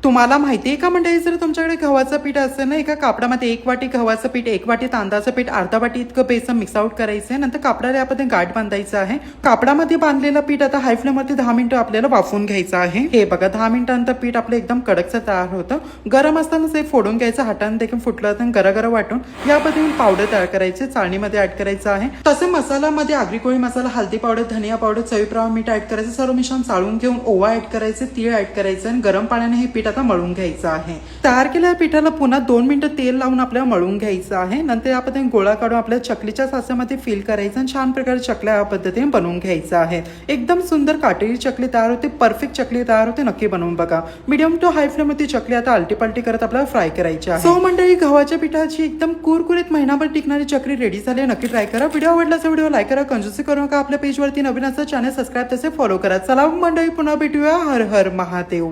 तुम्हाला माहिती आहे का मंडळी, जर तुमच्याकडे गव्हाचं पीठ असेल ना, एका कापडामध्ये 1 वाटी गव्हाचं पीठ, 1 वाटी तांदळाचं पीठ, अर्धा वाटी इतकं बेसन मिक्स आउट करायचं आहे. नंतर कापडाला आपण गाठ बांधायचं आहे. कापडामध्ये बांधलेलं पीठ आता हाय फ्लेमवरती 10 मिनिटं आपल्याला वाफवून घ्यायचं आहे. हे बघा 10 मिनिटांनंतर पीठ आपलं एकदम कडकचं तयार होतं. गरम असताना ते फोडून घ्यायचं, हाताने देखील फुटलं तर गरगरं वाटून या पद्धतीने पावडर तयार करायचे, चाळणीमध्ये ऍड करायचं आहे. तसे मसाल्यामध्ये आगरी कोळी मसाला, हळदी पावडर, धनिया पावडर, चवीप्रमाणे मीठ ऍड करायचं. सर्व मिश्रण चाळून घेऊन ओवा ऍड करायचे, तीळ ऍड करायचं आणि गरम पाण्याने हे पीठ आता मळून घ्यायचं आहे. तयार केलेल्या पिठाला पुन्हा 2 मिनिटं तेल लावून आपल्याला मळून घ्यायचं आहे. नंतर आपण गोळा काढून आपल्या चकलीच्या साच्यामध्ये फिल करायचं आणि छान प्रकारे चकल्या या पद्धतीने बनवून घ्यायचं आहे. एकदम सुंदर काटेरी चकली तयार होते, परफेक्ट चकली तयार होते. नक्की बनवून बघा. मीडियम टू हाय फ्लेम मध्ये चकली आता आलटी पलटी करत आपल्याला फ्राय करायची आहे. सो मंडळी, गव्हाच्या पिठाची एकदम कुरकुरीत महिनाभर टिकणारी चकली रेडी झाली. नक्की ट्राय करा. व्हिडिओ आवडला तर व्हिडिओ लाईक करा, कंजूसी करू नका. आपल्या पेजवरती नवीन असं चॅनल सबस्क्राईब तसे फॉलो करा. चला मंडळी, पुन्हा भेटूया. हर हर महादेव.